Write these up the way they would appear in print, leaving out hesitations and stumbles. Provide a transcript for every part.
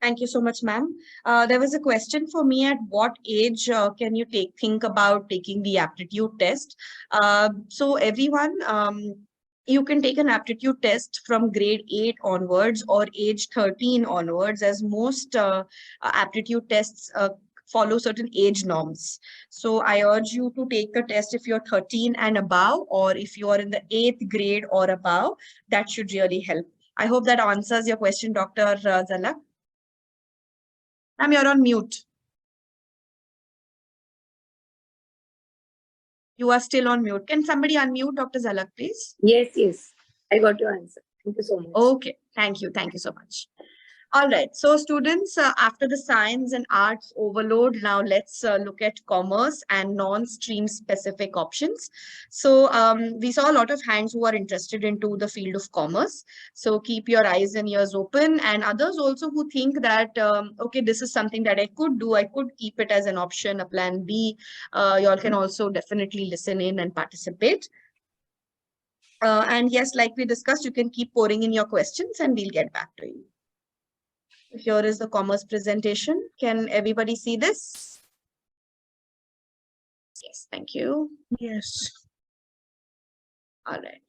Thank you so much, ma'am. There was a question for me: at what age can you think about taking the aptitude test? So everyone, you can take an aptitude test from grade 8 onwards or age 13 onwards, as most aptitude tests follow certain age norms. So I urge you to take the test if you're 13 and above, or if you are in the 8th grade or above. That should really help. I hope that answers your question, Dr. Zalak. Ma'am, you're on mute. You are still on mute. Can somebody unmute Dr. Zalak, please? Yes. I got your answer. Thank you so much. Okay. Thank you. Thank you so much. All right. So students, after the science and arts overload, now let's look at commerce and non-stream specific options. So we saw a lot of hands who are interested into the field of commerce. So keep your eyes and ears open, and others also who think that, okay, this is something that I could do. I could keep it as an option, a plan B. You all can also definitely listen in and participate. And yes, like we discussed, you can keep pouring in your questions and we'll get back to you. Here is the commerce presentation. Can everybody see this? Yes, thank you. Yes. All right.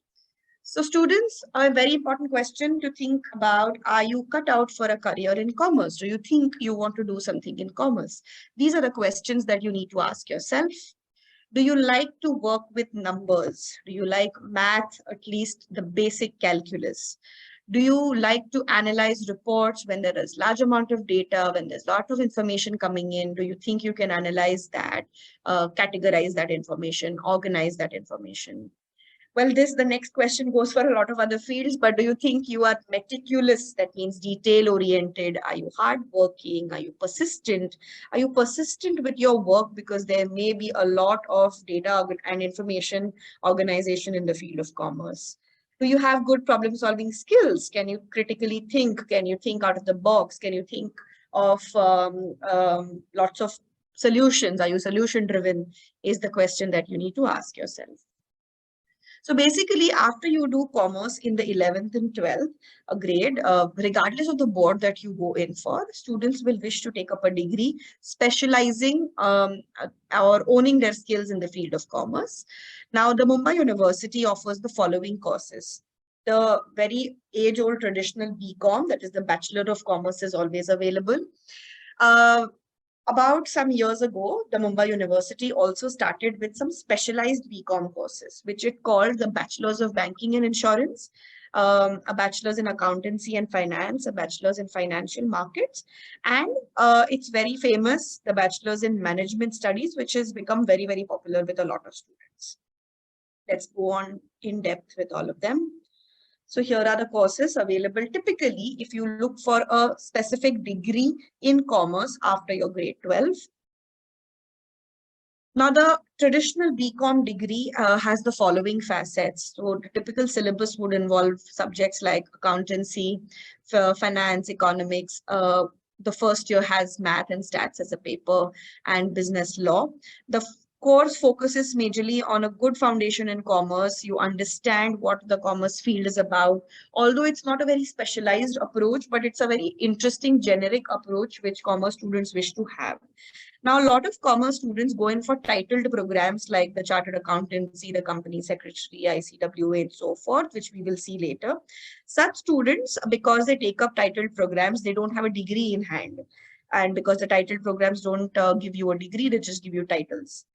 So students, a very important question to think about: are you cut out for a career in commerce? Do you think you want to do something in commerce? These are the questions that you need to ask yourself. Do you like to work with numbers? Do you like math, at least the basic calculus? Do you like to analyze reports when there is large amount of data, when there's a lot of information coming in? Do you think you can analyze that, categorize that information, organize that information? Well, the next question goes for a lot of other fields, but do you think you are meticulous? That means detail-oriented. Are you hardworking? Are you persistent? Are you persistent with your work? Because there may be a lot of data and information organization in the field of commerce. Do you have good problem-solving skills? Can you critically think? Can you think out of the box? Can you think of lots of solutions? Are you solution-driven? Is the question that you need to ask yourself. So basically, after you do commerce in the 11th and 12th grade, regardless of the board that you go in for, students will wish to take up a degree specializing or owning their skills in the field of commerce. Now, the Mumbai University offers the following courses. The very age-old traditional BCom, that is the Bachelor of Commerce, is always available. About some years ago, the Mumbai University also started with some specialized BCom courses, which it called the Bachelors of Banking and Insurance, a Bachelor's in Accountancy and Finance, a Bachelor's in Financial Markets, and it's very famous, the Bachelor's in Management Studies, which has become very, very popular with a lot of students. Let's go on in depth with all of them. So here are the courses available. Typically, if you look for a specific degree in commerce after your grade 12. Now, the traditional BCom degree has the following facets. So the typical syllabus would involve subjects like accountancy, finance, economics. The first year has math and stats as a paper, and business law. The course focuses majorly on a good foundation in commerce. You understand what the commerce field is about, although it's not a very specialized approach, but it's a very interesting generic approach which commerce students wish to have. Now, a lot of commerce students go in for titled programs like the Chartered Accountancy, the Company Secretary, ICWA, and so forth, which we will see later. Such students, because they take up titled programs, they don't have a degree in hand. And because the titled programs don't give you a degree, they just give you titles.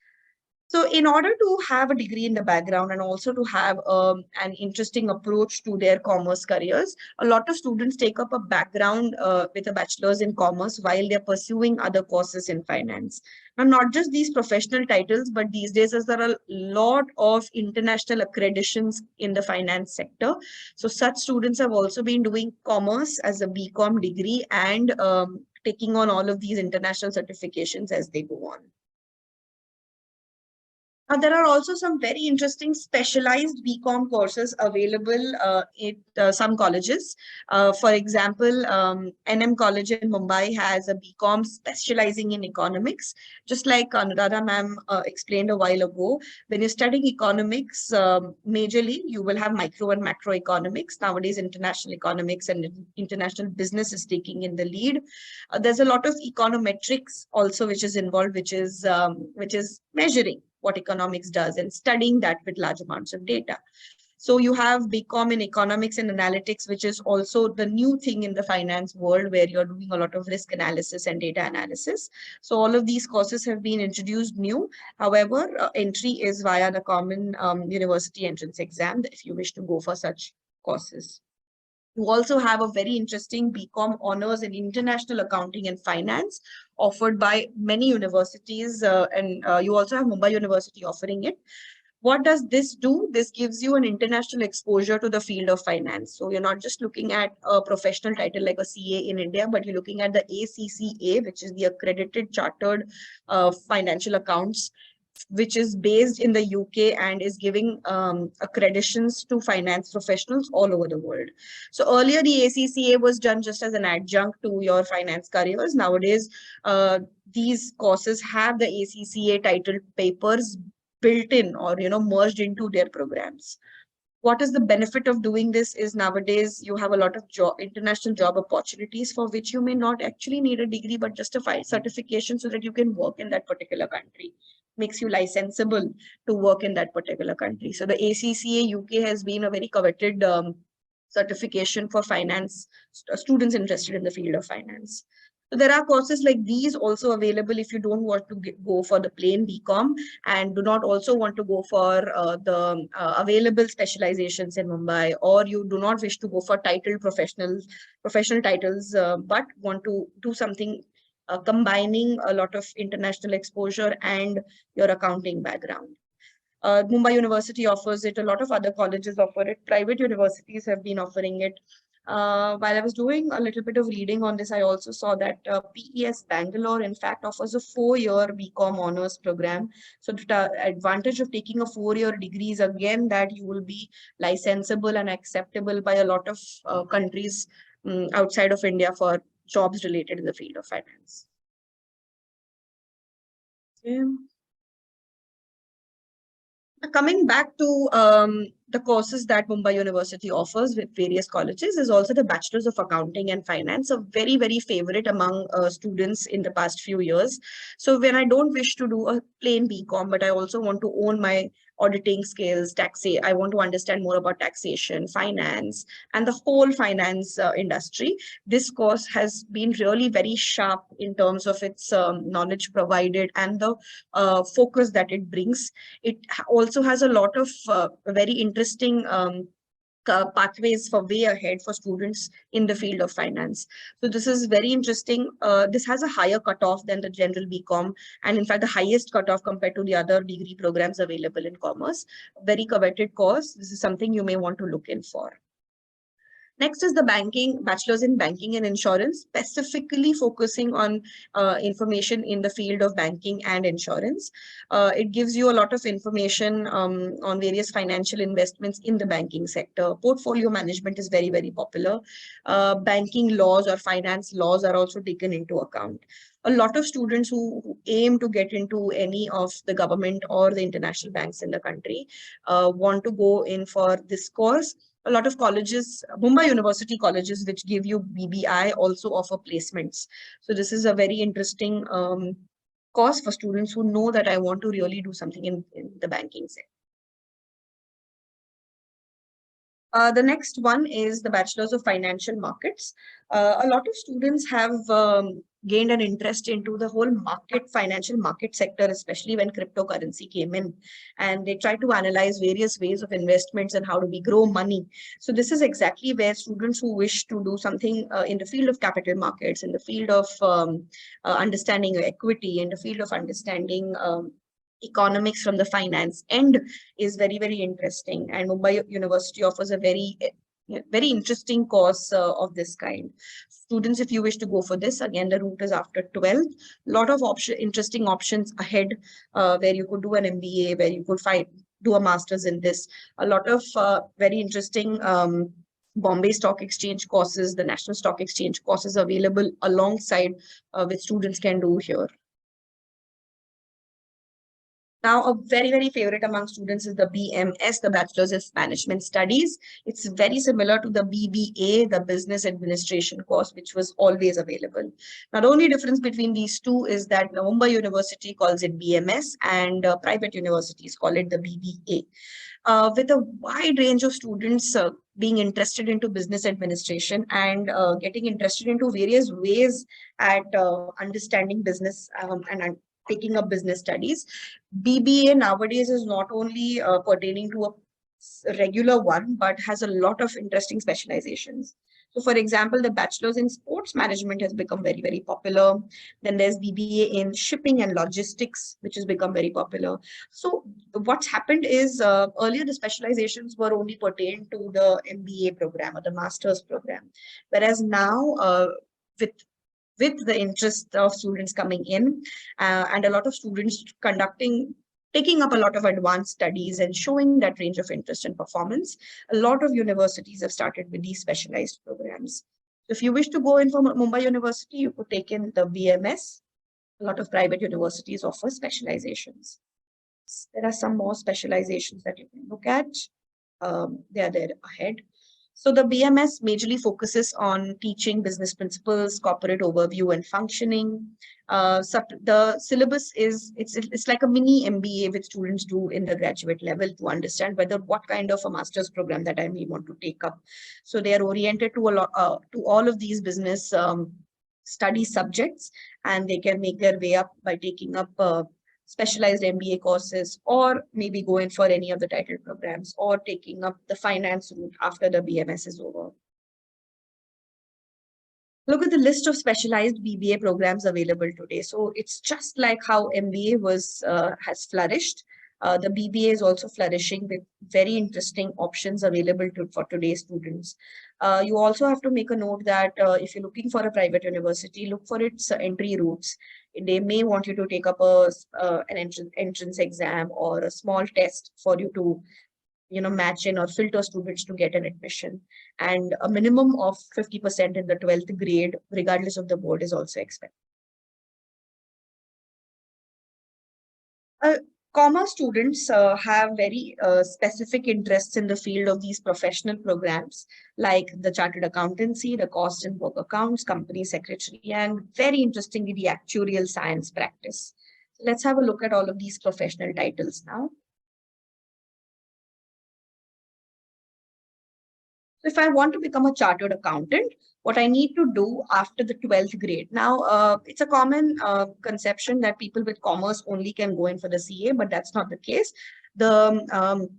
So in order to have a degree in the background and also to have an interesting approach to their commerce careers, a lot of students take up a background with a bachelor's in commerce while they're pursuing other courses in finance. Now, not just these professional titles, but these days there are a lot of international accreditations in the finance sector. So such students have also been doing commerce as a BCom degree and taking on all of these international certifications as they go on. There are also some very interesting specialized BCom courses available at some colleges. For example, NM College in Mumbai has a BCom specializing in economics. Just like Anuradha ma'am explained a while ago, when you're studying economics, majorly you will have micro and macro economics. Nowadays, international economics and international business is taking in the lead. There's a lot of econometrics also which is involved, which is measuring what economics does and studying that with large amounts of data. So you have BCom in economics and analytics, which is also the new thing in the finance world where you're doing a lot of risk analysis and data analysis. So all of these courses have been introduced new. However, entry is via the common university entrance exam if you wish to go for such courses. You also have a very interesting BCom honors in international accounting and finance offered by many universities. And you also have Mumbai University offering it. What does this do? This gives you an international exposure to the field of finance. So you're not just looking at a professional title like a CA in India, but you're looking at the ACCA, which is the Accredited Chartered Financial Accounts, which is based in the UK and is giving accreditations to finance professionals all over the world. So earlier, the ACCA was done just as an adjunct to your finance careers. Nowadays, these courses have the ACCA titled papers built in or merged into their programs. What is the benefit of doing this is nowadays you have a lot of international job opportunities for which you may not actually need a degree, but just a certification so that you can work in that particular country. Makes you licensable to work in that particular country. So the ACCA UK has been a very coveted certification for finance students interested in the field of finance. So there are courses like these also available if you don't want to go for the plain BCom and do not also want to go for the available specializations in Mumbai, or you do not wish to go for professional titles, but want to do something combining a lot of international exposure and your accounting background. Mumbai University offers it. A lot of other colleges offer it. Private universities have been offering it. While I was doing a little bit of reading on this, I also saw that PES Bangalore, in fact, offers a 4-year BCom honors program. So the advantage of taking a 4-year degree is again that you will be licensable and acceptable by a lot of countries outside of India for jobs related in the field of finance. Okay. Coming back to the courses that Mumbai University offers with various colleges is also the Bachelor's of Accounting and Finance, a very, very favorite among students in the past few years. So when I don't wish to do a plain BCom, but I also want to own my auditing skills, I want to understand more about taxation, finance, and the whole finance industry. This course has been really very sharp in terms of its knowledge provided and the focus that it brings. It also has a lot of very interesting pathways for way ahead for students in the field of finance. So this is very interesting. This has a higher cutoff than the general BCom, and in fact, the highest cutoff compared to the other degree programs available in commerce. Very coveted course. This is something you may want to look in for. Next is the bachelor's in banking and insurance, specifically focusing on information in the field of banking and insurance. It gives you a lot of information on various financial investments in the banking sector. Portfolio management is very, very popular. Banking laws or finance laws are also taken into account. A lot of students who aim to get into any of the government or the international banks in the country want to go in for this course. A lot of colleges, Mumbai University colleges, which give you BBI, also offer placements. So this is a very interesting course for students who know that I want to really do something in the banking sector. The next one is the Bachelor's of Financial Markets. A lot of students have gained an interest into the whole financial market sector, especially when cryptocurrency came in. And they try to analyze various ways of investments and how do we grow money. So this is exactly where students who wish to do something in the field of capital markets, in the field of understanding equity, in the field of understanding economics from the finance end is very, very interesting. And Mumbai University offers a very Yeah, very interesting course of this kind. Students, if you wish to go for this, again, the route is after 12th. Lot of interesting options ahead, where you could do an MBA, where you could do a master's in this. A lot of very interesting Bombay Stock Exchange courses, the National Stock Exchange courses available alongside, which students can do here. Now, a very, very favorite among students is the BMS, the Bachelor's in Management Studies. It's very similar to the BBA, the Business Administration course, which was always available. Now, the only difference between these two is that Mumbai University calls it BMS and private universities call it the BBA. With a wide range of students being interested into business administration and getting interested into various ways at understanding business and taking up business studies. BBA nowadays is not only pertaining to a regular one, but has a lot of interesting specializations. So, for example, the Bachelor's in Sports Management has become very, very popular. Then there's BBA in Shipping and Logistics, which has become very popular. So, what's happened is earlier the specializations were only pertained to the MBA program or the master's program, whereas now with the interest of students coming in and a lot of students taking up a lot of advanced studies and showing that range of interest and performance, a lot of universities have started with these specialized programs. If you wish to go in for Mumbai University, you could take in the BMS. A lot of private universities offer specializations. There are some more specializations that you can look at. They are there ahead. So the BMS majorly focuses on teaching business principles, corporate overview and functioning. The syllabus it's like a mini MBA which students do in the graduate level to understand what kind of a master's program that I may want to take up. So they are oriented to to all of these business study subjects, and they can make their way up by taking up specialized MBA courses, or maybe go in for any of the title programs, or taking up the finance route after the BMS is over. Look at the list of specialized BBA programs available today. So it's just like how MBA has flourished. The BBA is also flourishing with very interesting options available for today's students. You also have to make a note that if you're looking for a private university, look for its entry routes. They may want you to take up an entrance exam or a small test for you to match in or filter students to get an admission. And a minimum of 50% in the 12th grade, regardless of the board, is also expected. Commerce students have very specific interests in the field of these professional programs, like the chartered accountancy, the cost and work accounts, company secretary, and very interestingly, the actuarial science practice. So let's have a look at all of these professional titles now. So if I want to become a chartered accountant, what I need to do after the 12th grade. Now, it's a common conception that people with commerce only can go in for the CA, but that's not the case. The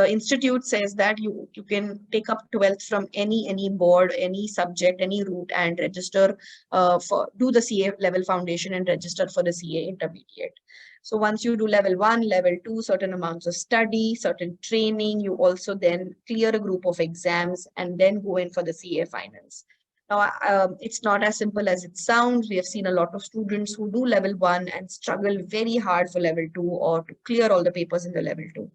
institute says that you can take up 12th from any board, any subject, any route, and register do the CA level foundation and register for the CA intermediate. So once you do level 1, level 2, certain amounts of study, certain training, you also then clear a group of exams and then go in for the CA finals. Now, it's not as simple as it sounds. We have seen a lot of students who do level 1 and struggle very hard for level 2 or to clear all the papers in the level 2.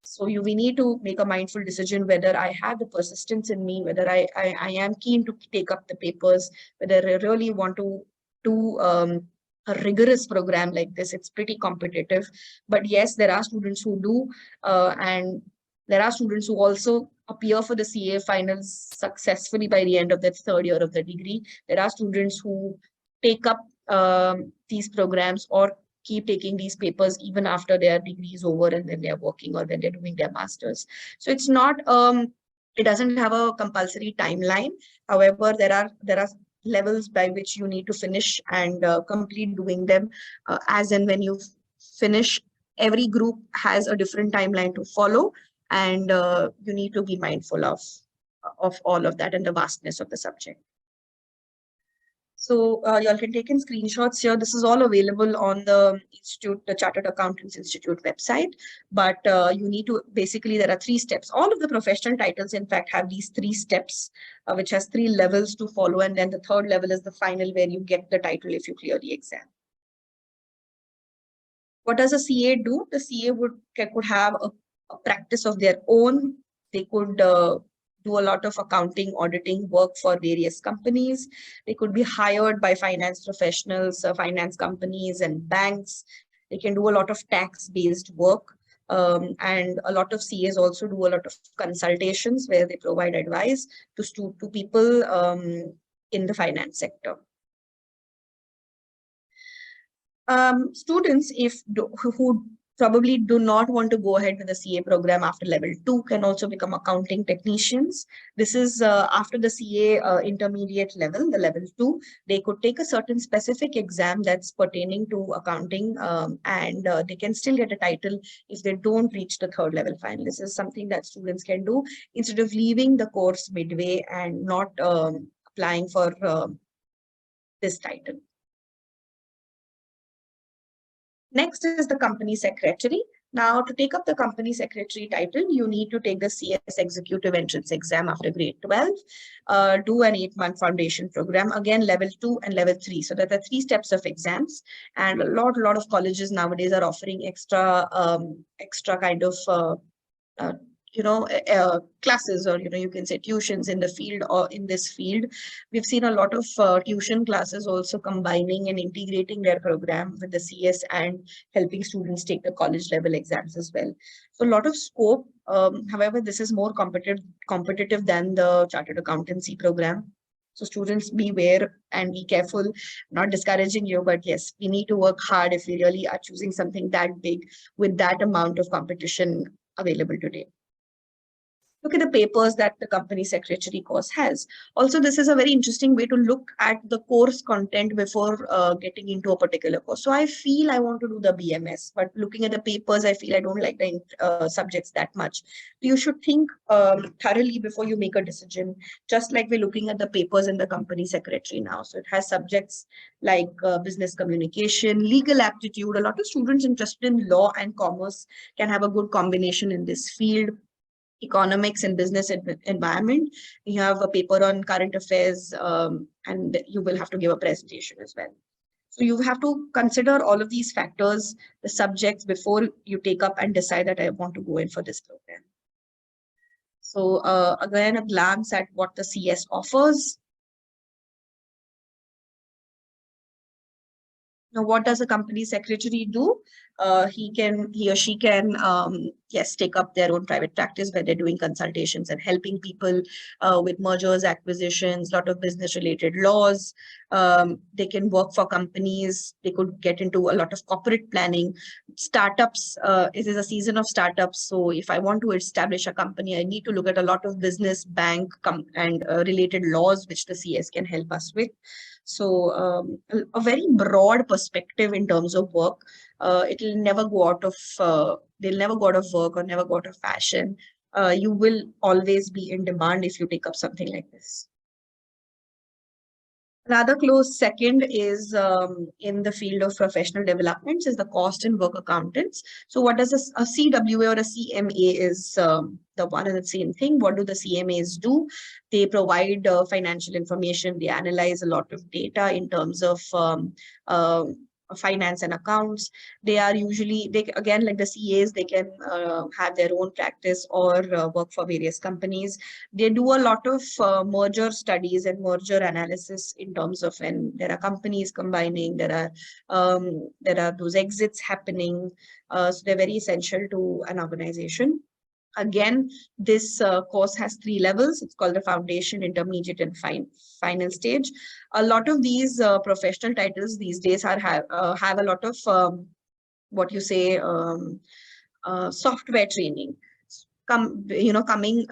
So we need to make a mindful decision whether I have the persistence in me, whether I am keen to take up the papers, whether I really want to do a rigorous program like this. It's pretty competitive. But yes, there are students who do, and there are students who also appear for the CA finals successfully by the end of the 3rd year of the degree. There are students who take up these programs or keep taking these papers even after their degree is over and then they're working or when they're doing their masters. So it's not, it doesn't have a compulsory timeline. However, there are levels by which you need to finish and complete doing them as and when you finish. Every group has a different timeline to follow, and you need to be mindful of all of that and the vastness of the subject. So you all can take in screenshots here. This is all available on the Institute, the Chartered Accountants Institute website. But you need to, basically, there are 3 steps. All of the professional titles, in fact, have these 3 steps, which has 3 levels to follow. And then the 3rd level is the final, where you get the title if you clear the exam. What does a CA do? The CA could have a practice of their own. They could do a lot of accounting, auditing work for various companies. They could be hired by finance professionals, finance companies, and banks. They can do a lot of tax-based work. And a lot of CAs also do a lot of consultations where they provide advice to people in the finance sector. Students who probably do not want to go ahead with the CA program after level 2 can also become accounting technicians. This is after the CA intermediate level, the level 2. They could take a certain specific exam that's pertaining to accounting, and they can still get a title if they don't reach the 3rd level final. This is something that students can do instead of leaving the course midway and not applying for this title. Next is the company secretary. Now, to take up the company secretary title, you need to take the CS executive entrance exam after grade 12, do an 8-month foundation program, again, level 2 and level 3. So there are 3 steps of exams, and a lot of colleges nowadays are offering extra kind of classes, or you can say tuitions in the field, or in this field. We've seen a lot of tuition classes also combining and integrating their program with the CS and helping students take the college level exams as well. So a lot of scope. However, this is more competitive than the chartered accountancy program. So students, beware and be careful. Not discouraging you, but yes, we need to work hard if we really are choosing something that big with that amount of competition available today. Look at the papers that the company secretary course has. Also, this is a very interesting way to look at the course content before getting into a particular course. So I feel I want to do the BMS, but looking at the papers, I feel I don't like the subjects that much. So you should think thoroughly before you make a decision, just like we're looking at the papers in the company secretary now. So it has subjects like business communication, legal aptitude. A lot of students interested in law and commerce can have a good combination in this field. Economics and business environment. You have a paper on current affairs, and you will have to give a presentation as well. So you have to consider all of these factors, the subjects, before you take up and decide that I want to go in for this program. So again, a glance at what the CS offers. Now, what does a company secretary do? He or she can, yes, take up their own private practice where they're doing consultations and helping people with mergers, acquisitions, a lot of business related laws. They can work for companies. They could get into a lot of corporate planning. Startups, it is a season of startups. So if I want to establish a company, I need to look at a lot of business, bank, and related laws, which the CS can help us with. So a very broad perspective in terms of work. It'll never go out of, they'll never go out of work or never go out of fashion. You will always be in demand if you take up something like this. Another close second is in the field of professional developments is the cost and work accountants. So what does a CWA or a CMA is the one and the same thing. What do the CMAs do? They provide financial information. They analyze a lot of data in terms of finance and accounts. They are usually, again, like the CAs, they can have their own practice or work for various companies. They do a lot of merger studies and merger analysis in terms of when there are companies combining, there are those exits happening. So they're very essential to an organization. Again, this course has 3 levels. It's called the foundation, intermediate, and final stage. A lot of these professional titles these days have a lot of what you say software training. Coming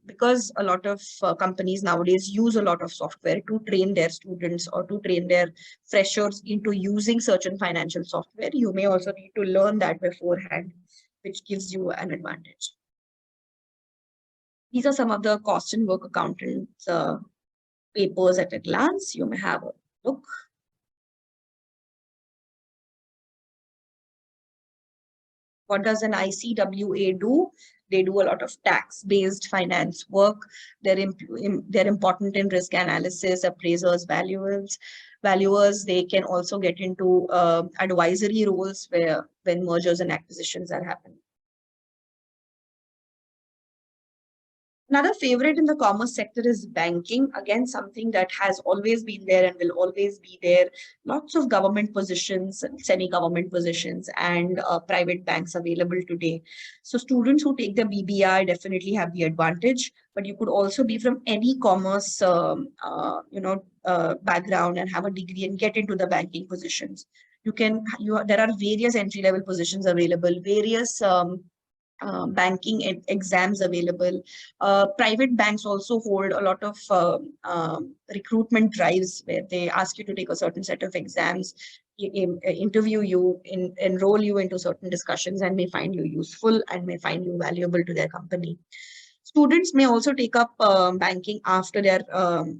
because a lot of companies nowadays use a lot of software to train their students or to train their freshers into using certain financial software. You may also need to learn that beforehand, which gives you an advantage. These are some of the cost and work accountants papers at a glance. You may have a look. What does an ICWA do? They do a lot of tax-based finance work. They're important in risk analysis, appraisers, valuers. They can also get into advisory roles where when mergers and acquisitions are happening. Another favorite in the commerce sector is banking. Again, something that has always been there and will always be there. Lots of government positions, semi-government positions, and private banks available today. So students who take the BBI definitely have the advantage, but you could also be from any commerce, background and have a degree and get into the banking positions. There are various entry-level positions available, various banking exams available. Private banks also hold a lot of recruitment drives where they ask you to take a certain set of exams, interview you, enroll you into certain discussions, and may find you useful and may find you valuable to their company. Students may also take up banking after their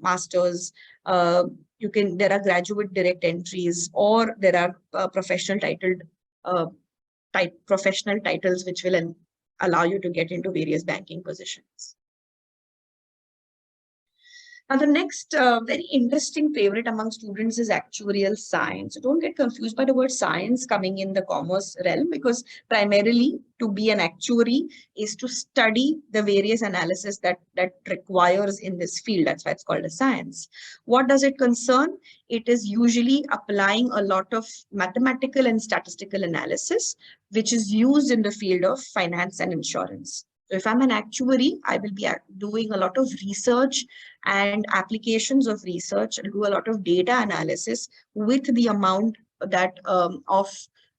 masters. There are graduate direct entries, or there are professional titles which will allow you to get into various banking positions. Now, the next very interesting favorite among students is actuarial science. So don't get confused by the word science coming in the commerce realm, because primarily to be an actuary is to study the various analysis that requires in this field. That's why it's called a science. What does it concern? It is usually applying a lot of mathematical and statistical analysis, which is used in the field of finance and insurance. So if I'm an actuary, I will be doing a lot of research and applications of research and do a lot of data analysis with the amount that of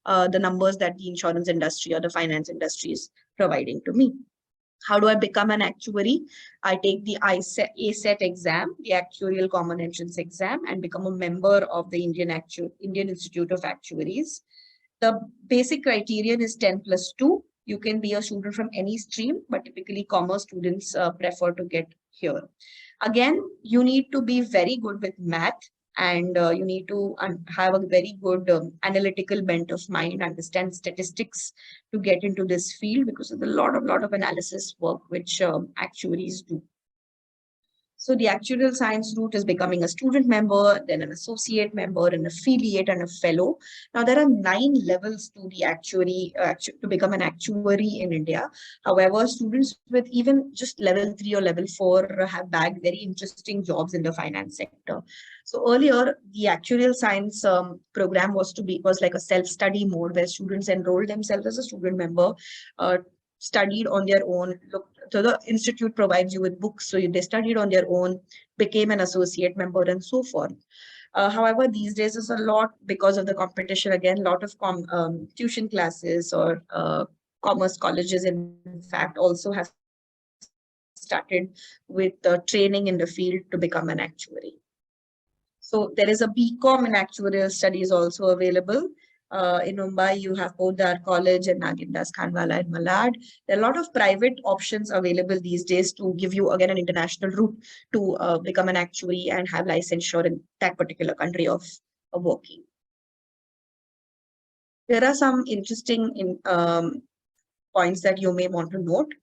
the numbers that the insurance industry or the finance industry is providing to me. How do I become an actuary? I take the ASET exam, the Actuarial Common Entrance exam, and become a member of the Indian Institute of Actuaries. The basic criterion is 10+2. You can be a student from any stream, but typically commerce students prefer to get here. Again, you need to be very good with math, and you need to have a very good analytical bent of mind, understand statistics to get into this field, because of the lot of analysis work which actuaries do. So the actuarial science route is becoming a student member, then an associate member, an affiliate, and a fellow. Now there are 9 levels to the to become an actuary in India. However, students with even just level 3 or level 4 have bagged very interesting jobs in the finance sector. So earlier, the actuarial science program was like a self-study mode where students enrolled themselves as a student member, studied on their own. So the institute provides you with books, so they studied on their own, became an associate member, and so forth. However, these days is a lot, because of the competition, again, a lot of tuition classes or commerce colleges, in fact, also have started with training in the field to become an actuary. So there is a BCom in actuarial studies also available. In Mumbai, you have Podar College and Nagindas Khanwala and Malad. There are a lot of private options available these days to give you, again, an international route to become an actuary and have licensure in that particular country of working. There are some interesting points that you may want to note.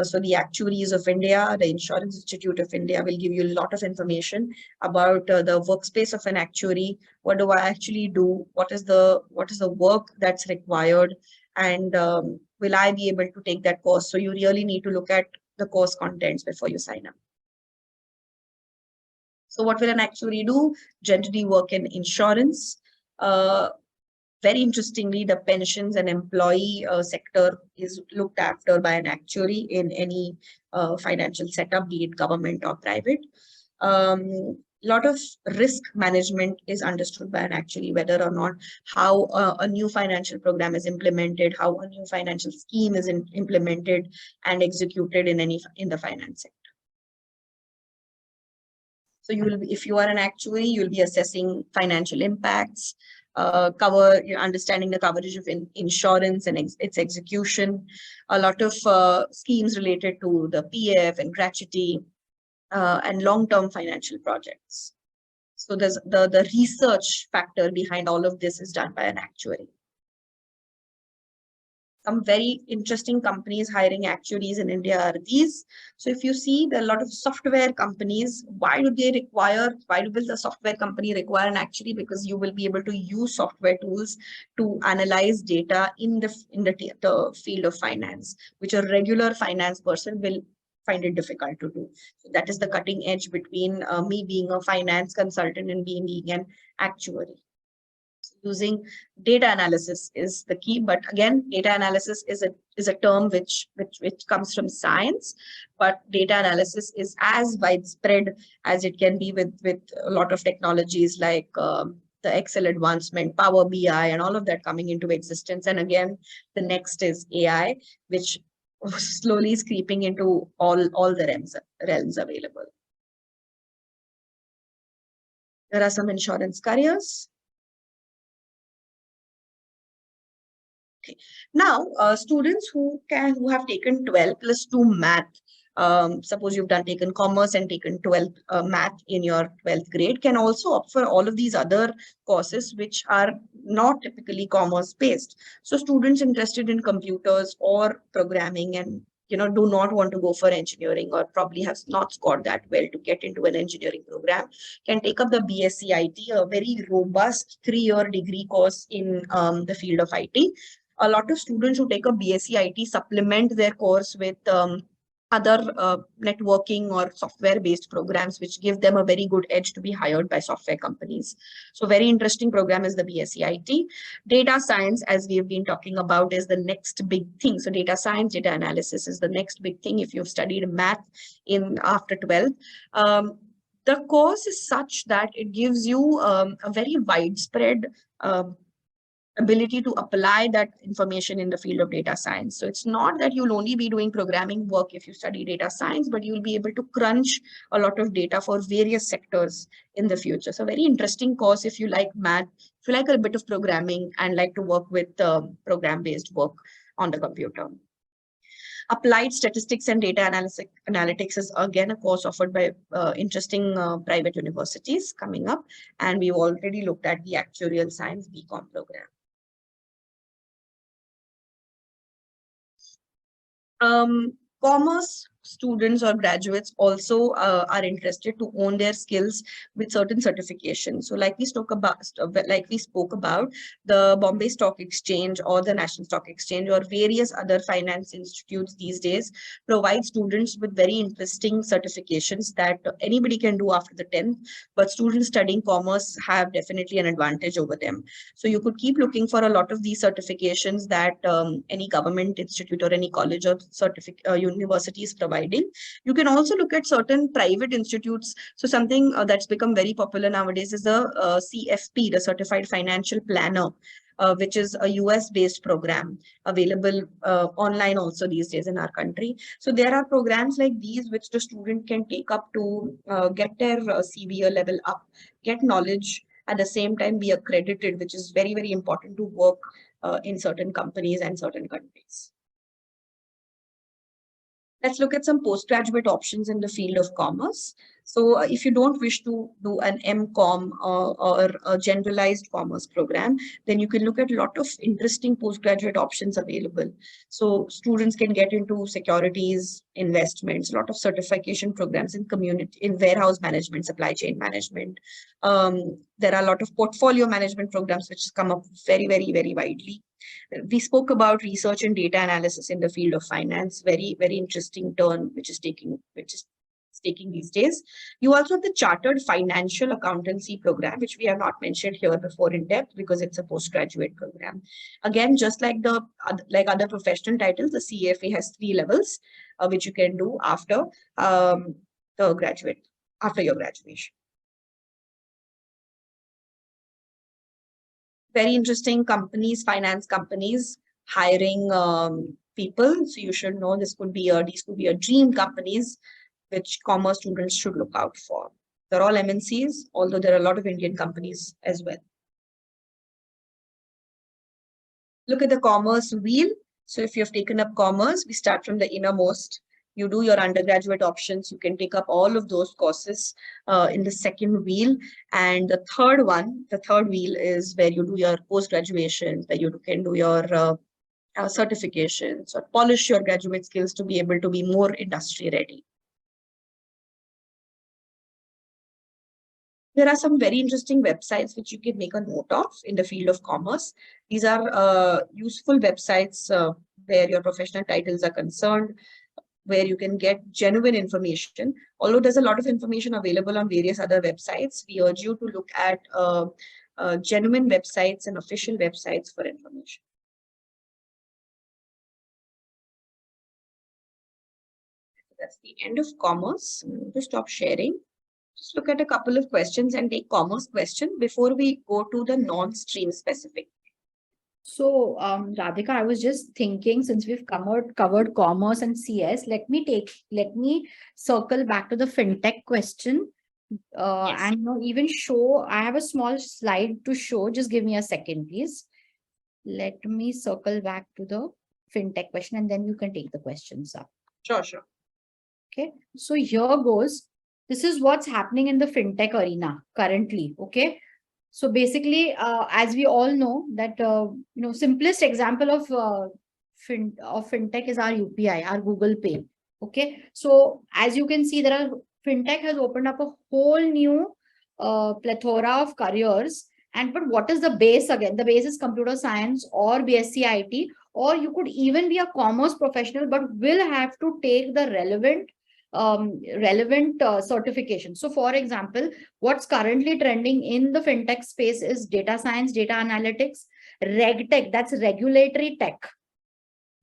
So the Actuaries of India, the Insurance Institute of India will give you a lot of information about the workspace of an actuary. What do I actually do? What is the work that's required? And will I be able to take that course? So you really need to look at the course contents before you sign up. So what will an actuary do? Generally work in insurance. Very interestingly, the pensions and employee sector is looked after by an actuary in any financial setup, be it government or private. Lot of risk management is understood by an actuary, whether or not how a new financial program is implemented, how a new financial scheme is implemented and executed in the finance sector. So if you are an actuary, you'll be assessing financial impacts, understanding the coverage of insurance and its execution, a lot of schemes related to the PF and gratuity, and long-term financial projects. So there's the research factor behind all of this is done by an actuary. Some very interesting companies hiring actuaries in India are these. So if you see, there are a lot of software companies. Why will the software company require an actuary? Because you will be able to use software tools to analyze data in the field of finance, which a regular finance person will find it difficult to do. So that is the cutting edge between me being a finance consultant and being an actuary. Using data analysis is the key, but again, data analysis is a term which comes from science, but data analysis is as widespread as it can be with a lot of technologies like the Excel advancement, Power BI, and all of that coming into existence. And again, the next is AI, which slowly is creeping into all the realms available. There are some insurance careers. Okay. Now, students who have taken 12 plus 2 math, suppose you've taken commerce and taken 12 math in your 12th grade, can also opt for all of these other courses which are not typically commerce based. So students interested in computers or programming and do not want to go for engineering or probably have not scored that well to get into an engineering program can take up the BSc IT, a very robust 3-year degree course in the field of IT. A lot of students who take a BSc IT supplement their course with other networking or software-based programs, which give them a very good edge to be hired by software companies. So very interesting program is the BSc IT. Data science, as we have been talking about, is the next big thing. So data science, data analysis is the next big thing if you've studied math in after 12. The course is such that it gives you a very widespread ability to apply that information in the field of data science. So it's not that you'll only be doing programming work if you study data science, but you'll be able to crunch a lot of data for various sectors in the future. So very interesting course if you like math, if you like a bit of programming and like to work with program-based work on the computer. Applied statistics and data analytics is again a course offered by interesting private universities coming up. And we've already looked at the actuarial science BCom program. Commerce students or graduates also are interested to own their skills with certain certifications. So like we spoke about the Bombay Stock Exchange or the National Stock Exchange or various other finance institutes these days provide students with very interesting certifications that anybody can do after the 10th, but students studying commerce have definitely an advantage over them. So you could keep looking for a lot of these certifications that any government institute or any college or university is providing. You can also look at certain private institutes. So something that's become very popular nowadays is the CFP, the Certified Financial Planner, which is a US-based program available online also these days in our country. So there are programs like these which the student can take up to get their CVA level up, get knowledge, at the same time be accredited, which is very, very important to work in certain companies and certain countries. Let's look at some postgraduate options in the field of commerce. So if you don't wish to do an MCom or a generalized commerce program, then you can look at a lot of interesting postgraduate options available. So students can get into securities, investments, a lot of certification programs in warehouse management, supply chain management. There are a lot of portfolio management programs which come up very, very, very widely. We spoke about research and data analysis in the field of finance, very, very interesting turn, which is taking these days. You also have the Chartered Financial Accountancy program, which we have not mentioned here before in depth because it's a postgraduate program. Again, just like other professional titles, the CFA has 3 levels, which you can do after your graduation. Very interesting companies, finance companies hiring people. So you should know these could be a dream companies which commerce students should look out for. They're all MNCs, although there are a lot of Indian companies as well. Look at the commerce wheel. So if you've taken up commerce, we start from the innermost. You do your undergraduate options. You can take up all of those courses in the second wheel. And the third wheel is where you do your post-graduation, where you can do your certifications or polish your graduate skills to be able to be more industry ready. There are some very interesting websites which you can make a note of in the field of commerce. These are useful websites where your professional titles are concerned, where you can get genuine information. Although there's a lot of information available on various other websites, we urge you to look at genuine websites and official websites for information. That's the end of commerce. I'm going to stop sharing. Just look at a couple of questions and take commerce question before we go to the non-stream specific. So, Radhika, I was just thinking, since we've covered commerce and CS, let me circle back to the fintech question. Yes. And even show, I have a small slide to show. Just give me a second, please. Let me circle back to the fintech question, and then you can take the questions up. Sure, sure. Okay, so here goes. This is what's happening in the fintech arena currently. Okay, so basically, as we all know that simplest example of fintech is our UPI, our Google Pay. Okay, so as you can see, fintech has opened up a whole new plethora of careers. But what is the base again? The base is computer science or BSc IT, or you could even be a commerce professional, but will have to take the relevant certification. So for example, what's currently trending in the fintech space is data science, data analytics, reg tech, that's regulatory tech.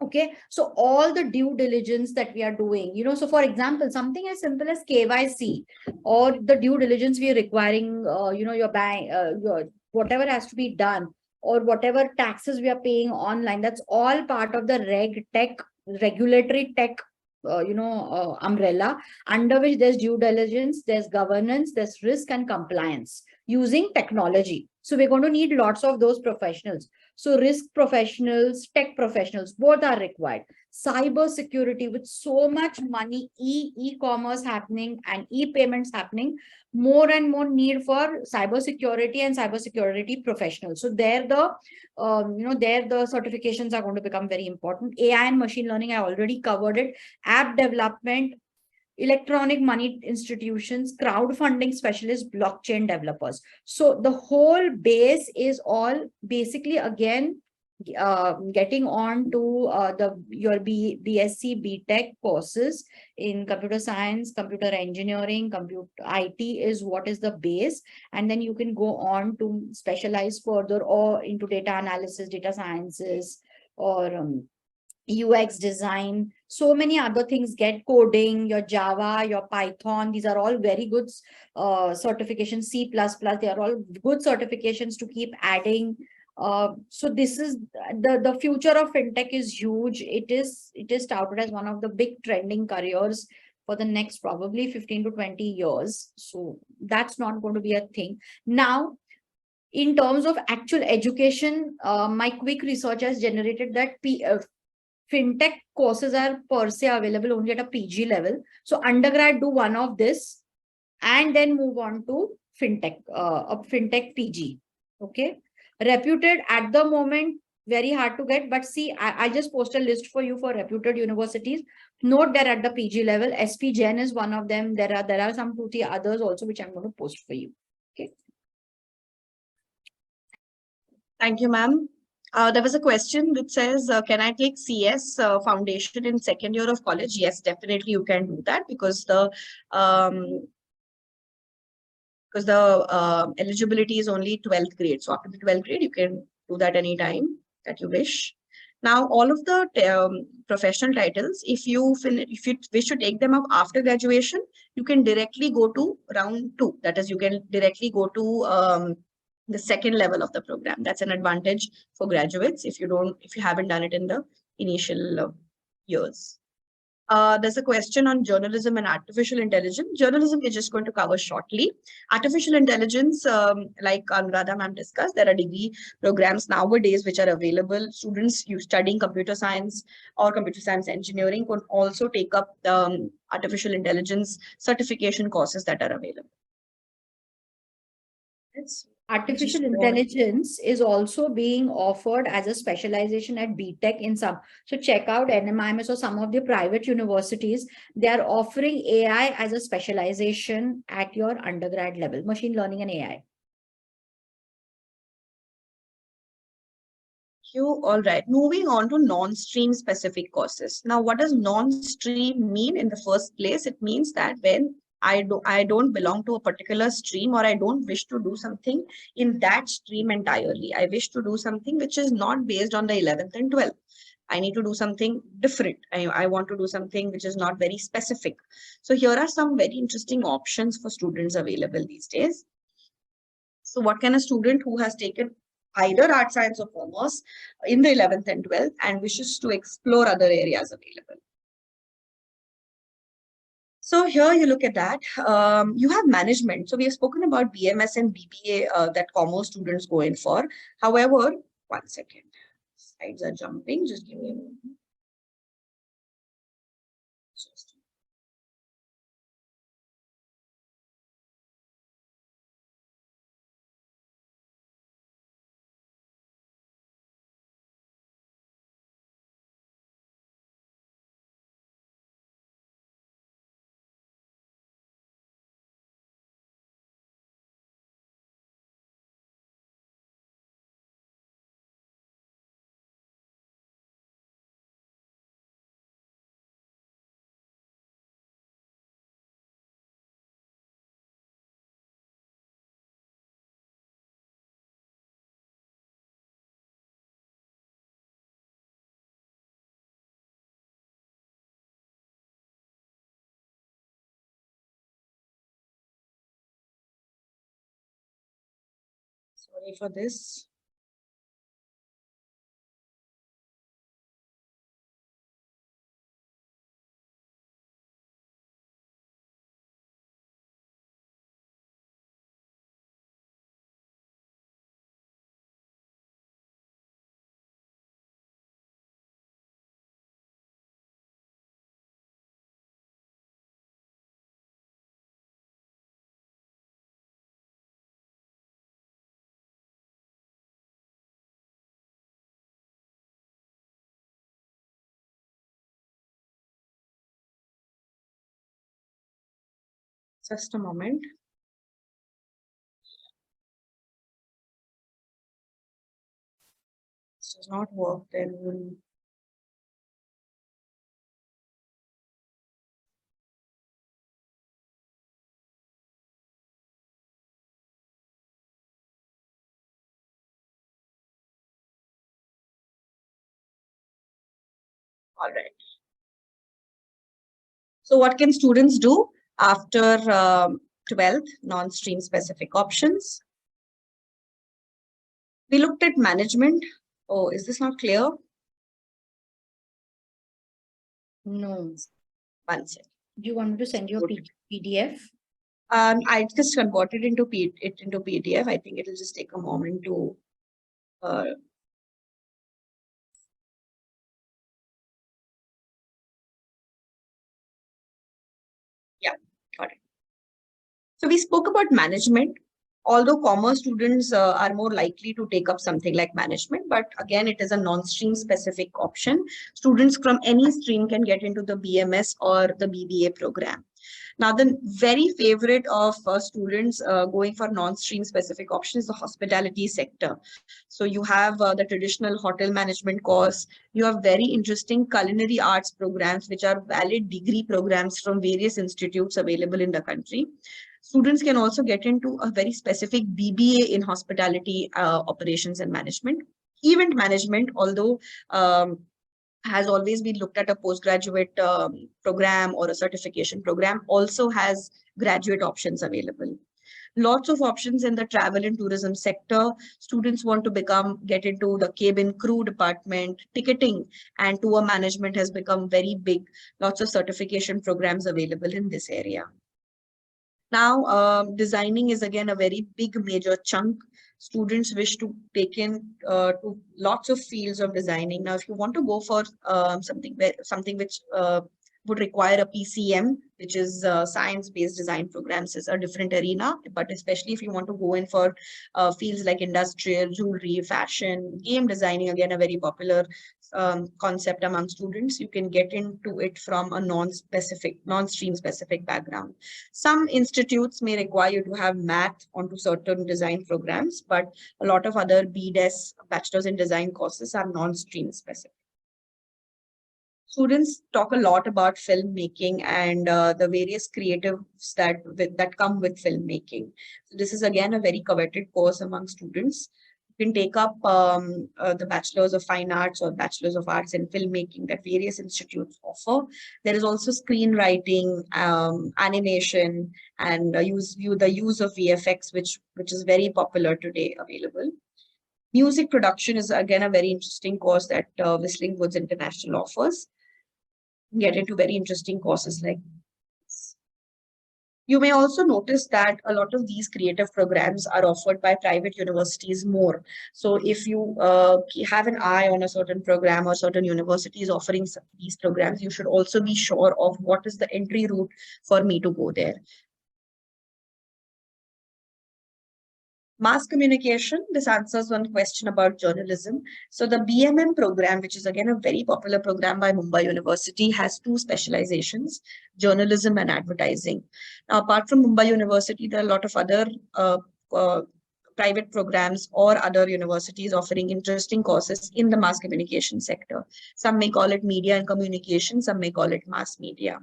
Okay, so all the due diligence that we are doing, so for example, something as simple as KYC or the due diligence we are requiring, your bank, your whatever has to be done, or whatever taxes we are paying online, that's all part of the reg tech, regulatory tech umbrella, under which there's due diligence, there's governance, there's risk and compliance using technology. So we're going to need lots of those professionals. So risk professionals, tech professionals, both are required. Cyber security, with so much money, e-commerce happening and e-payments happening, more and more need for cyber security and cyber security professionals. So there the certifications are going to become very important. AI and machine learning, I already covered it. App development, electronic money institutions, crowdfunding specialists, blockchain developers. So the whole base is all basically, again, getting on to your BSc, BTech courses in computer science, computer engineering, computer IT is what is the base. And then you can go on to specialize further or into data analysis, data sciences, or UX design, so many other things, get coding, your Java, your Python, these are all very good certifications, C++, they are all good certifications to keep adding. So this is the future of fintech is huge. It is touted as one of the big trending careers for the next probably 15 to 20 years. So that's not going to be a thing. Now, in terms of actual education, my quick research has generated that fintech courses are per se available only at a PG level. So undergrad do one of this and then move on to fintech, fintech PG. Okay. Reputed at the moment, very hard to get, but see, I just post a list for you for reputed universities. Note that at the PG level, SP Gen is one of them. There are some 2-3 others also, which I'm going to post for you. Okay. Thank you, ma'am. There was a question which says, can I take CS foundation in second year of college? Yes, definitely you can do that, because the eligibility is only 12th grade. So after the 12th grade, you can do that anytime that you wish. Now, all of the professional titles, if you wish to take them up after graduation, you can directly go to round 2. That is, you can directly go to the second level of the program. That's an advantage for graduates if you haven't done it in the initial years. There's a question on journalism and artificial intelligence. Journalism we're just going to cover shortly. Artificial intelligence, like Anuradha ma'am discussed, there are degree programs nowadays which are available. Students studying computer science or computer science engineering could also take up the artificial intelligence certification courses that are available. Artificial Sure. intelligence is also being offered as a specialization at BTech in some. So check out NMIMS or some of the private universities. They are offering AI as a specialization at your undergrad level, machine learning and AI. All right. Moving on to non-stream specific courses. Now, what does non-stream mean in the first place? It means that when I don't belong to a particular stream, or I don't wish to do something in that stream entirely. I wish to do something which is not based on the 11th and 12th. I need to do something different. I want to do something which is not very specific. So here are some very interesting options for students available these days. So what can a student who has taken either art, science or commerce in the 11th and 12th and wishes to explore other areas available? So here you look at that. You have management. So we have spoken about BMS and BBA that commerce students go in for. However, one second. Slides are jumping. Just give me a moment. Sorry for this. Just a moment. This does not work, then we'll all right. So what can students do after 12th non-stream specific options? We looked at management. Oh, is this not clear? No. One second. Do you want me to send you a PDF? I just converted it into PDF. I think it'll just take a moment to yeah, got it. So we spoke about management. Although commerce students are more likely to take up something like management, but again, it is a non-stream specific option. Students from any stream can get into the BMS or the BBA program. Now, the very favorite of students going for non-stream specific option is the hospitality sector. So you have the traditional hotel management course. You have very interesting culinary arts programs, which are valid degree programs from various institutes available in the country. Students can also get into a very specific BBA in hospitality operations and management. Event management, although has always been looked at a postgraduate program or a certification program, also has graduate options available. Lots of options in the travel and tourism sector. Students want to get into the cabin crew department. Ticketing and tour management has become very big. Lots of certification programs available in this area. Now, designing is again a very big major chunk. Students wish to take in to lots of fields of designing. Now, if you want to go for something which would require a PCM, which is science-based design programs, is a different arena. But especially if you want to go in for fields like industrial, jewelry, fashion, game designing, again, a very popular concept among students, you can get into it from a non-stream specific background. Some institutes may require you to have math onto certain design programs, but a lot of other BDES, Bachelor's in Design courses, are non-stream specific. Students talk a lot about filmmaking and the various creatives that come with filmmaking. So this is again a very coveted course among students. You can take up the Bachelor's of Fine Arts or Bachelor's of Arts in Filmmaking that various institutes offer. There is also screenwriting, animation, and the use of VFX, which is very popular today available. Music production is again a very interesting course that Whistling Woods International offers. Get into very interesting courses like this. You may also notice that a lot of these creative programs are offered by private universities more. So if you have an eye on a certain program or certain universities offering these programs, you should also be sure of what is the entry route for me to go there. Mass communication, this answers one question about journalism. So the BMM program, which is again a very popular program by Mumbai University, has two specializations, journalism and advertising. Now, apart from Mumbai University, there are a lot of other private programs or other universities offering interesting courses in the mass communication sector. Some may call it media and communication, some may call it mass media.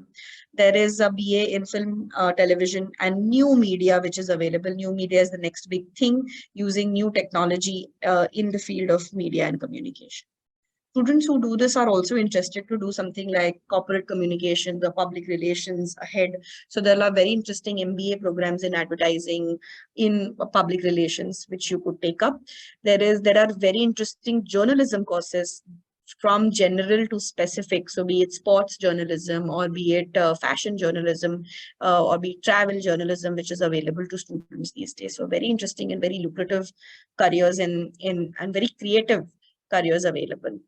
There is a BA in film, television, and new media, which is available. New media is the next big thing, using new technology in the field of media and communication. Students who do this are also interested to do something like corporate communications or public relations ahead. So there are very interesting MBA programs in advertising, in public relations, which you could take up. There are very interesting journalism courses from general to specific. So be it sports journalism or be it fashion journalism or be it travel journalism, which is available to students these days. So very interesting and very lucrative careers and very creative careers available.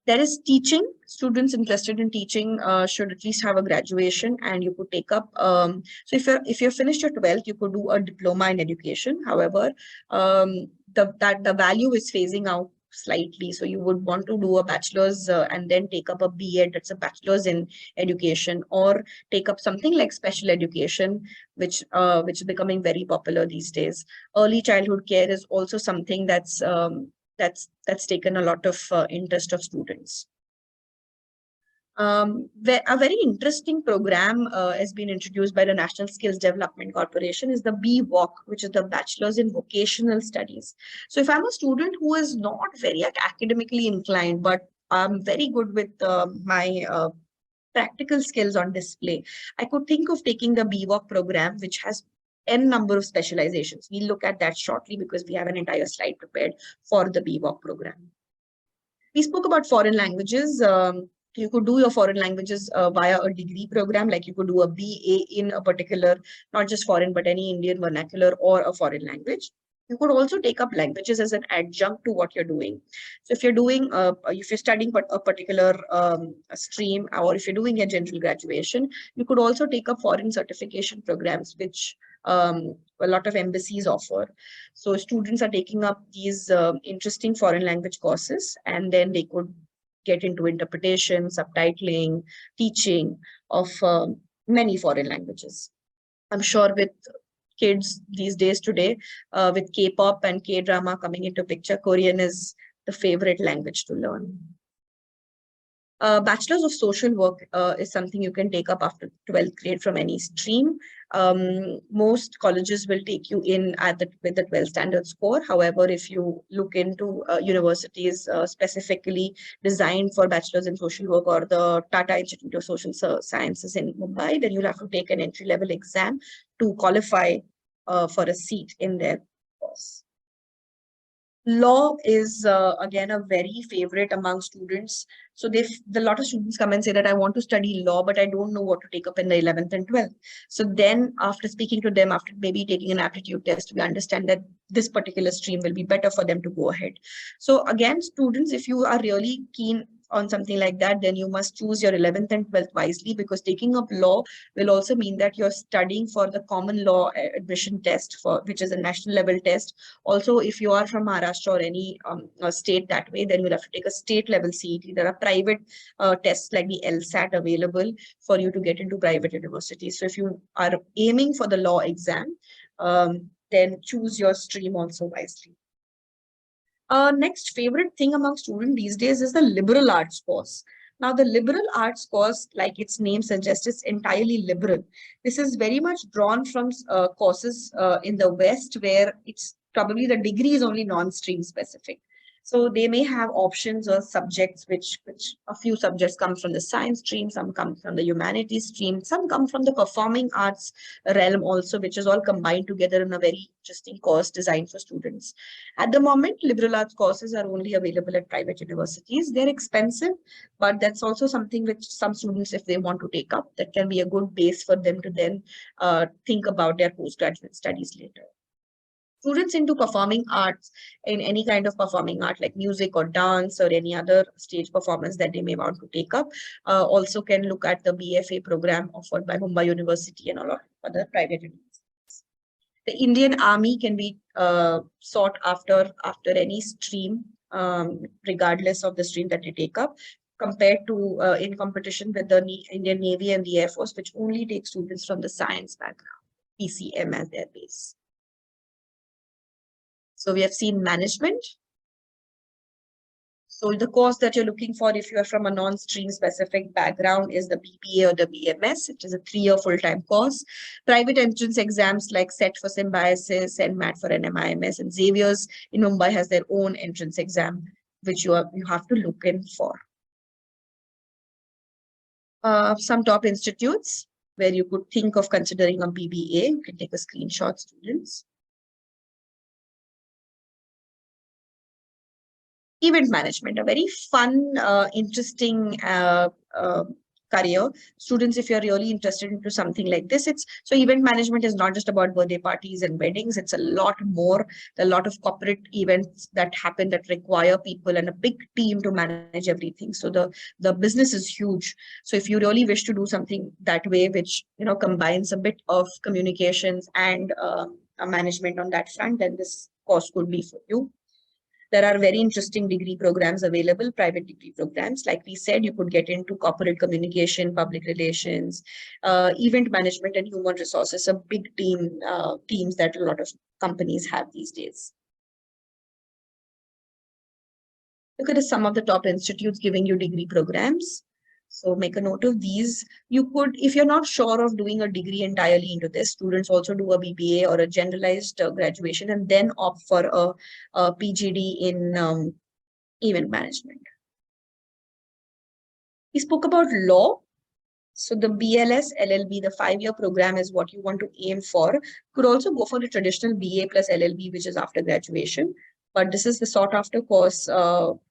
There is teaching. Students interested in teaching should at least have a graduation, and you could take up. So if you're finished your 12th, you could do a diploma in education. However, the value is phasing out slightly. So you would want to do a bachelor's and then take up a BEd, that's a bachelor's in education, or take up something like special education, which is becoming very popular these days. Early childhood care is also something that's taken a lot of interest of students. A very interesting program has been introduced by the National Skills Development Corporation is the BWalk, which is the Bachelor's in Vocational Studies. So if I'm a student who is not very academically inclined, but I'm very good with my practical skills on display, I could think of taking the BWalk program, which has n number of specializations. We'll look at that shortly because we have an entire slide prepared for the BWalk program. We spoke about foreign languages. You could do your foreign languages via a degree program, like you could do a BA in a particular, not just foreign, but any Indian vernacular or a foreign language. You could also take up languages as an adjunct to what you're doing. So if you're doing, if you're studying a particular stream, or if you're doing a general graduation, you could also take up foreign certification programs, which a lot of embassies offer. So students are taking up these interesting foreign language courses, and then they could get into interpretation, subtitling, teaching of many foreign languages. I'm sure with kids these days today, with K-pop and K-drama coming into picture, Korean is the favorite language to learn. Bachelor's of Social Work is something you can take up after 12th grade from any stream. Most colleges will take you in with the 12 standard score. However, if you look into universities specifically designed for Bachelor's in Social Work or the Tata Institute of Social Sciences in Mumbai, then you'll have to take an entry-level exam to qualify for a seat in their course. Law is again a very favorite among students. So a lot of students come and say that I want to study law, but I don't know what to take up in the 11th and 12th. So then after speaking to them, after maybe taking an aptitude test, we understand that this particular stream will be better for them to go ahead. So again, students, if you are really keen on something like that, then you must choose your 11th and 12th wisely, because taking up law will also mean that you're studying for the common law admission test, for which is a national level test. Also, if you are from Maharashtra or any state that way, then you'll have to take a state level CET. There are private tests like the LSAT available for you to get into private universities. So if you are aiming for the law exam, then choose your stream also wisely. Next favorite thing among students these days is the liberal arts course. Now, the liberal arts course, like its name suggests, is entirely liberal. This is very much drawn from courses in the West, where it's probably the degree is only non-stream specific. So they may have options or subjects, which a few subjects come from the science stream, some come from the humanities stream, some come from the performing arts realm also, which is all combined together in a very interesting course designed for students. At the moment, liberal arts courses are only available at private universities. They're expensive, but that's also something which some students, if they want to take up, that can be a good base for them to then think about their postgraduate studies later. Students into performing arts, in any kind of performing art like music or dance or any other stage performance that they may want to take up, also can look at the BFA program offered by Mumbai University and a lot of other private universities. The Indian Army can be sought after any stream, regardless of the stream that they take up, compared to in competition with the Indian Navy and the Air Force, which only takes students from the science background, PCM as their base. So we have seen management. So the course that you're looking for, if you are from a non-stream specific background, is the BBA or the BMS. It is a 3-year full-time course. Private entrance exams like SET for Symbiosis and MAT for NMIMS, and Xavier's in Mumbai has their own entrance exam, which you have to look in for. Some top institutes where you could think of considering a BBA. You can take a screenshot, students. Event management, a very fun, interesting career. Students, if you're really interested into something like this, so event management is not just about birthday parties and weddings. It's a lot more. There are a lot of corporate events that happen that require people and a big team to manage everything. So the business is huge. So if you really wish to do something that way, which combines a bit of communications and a management on that front, then this course could be for you. There are very interesting degree programs available, private degree programs. Like we said, you could get into corporate communication, public relations, event management, and human resources, a big teams that a lot of companies have these days. Look at some of the top institutes giving you degree programs. So make a note of these. You could, if you're not sure of doing a degree entirely into this, students also do a BBA or a generalized graduation and then opt for a PGD in event management. We spoke about law. So the BLS, LLB, the 5-year program is what you want to aim for. Could also go for the traditional BA plus LLB, which is after graduation. But this is the sought after course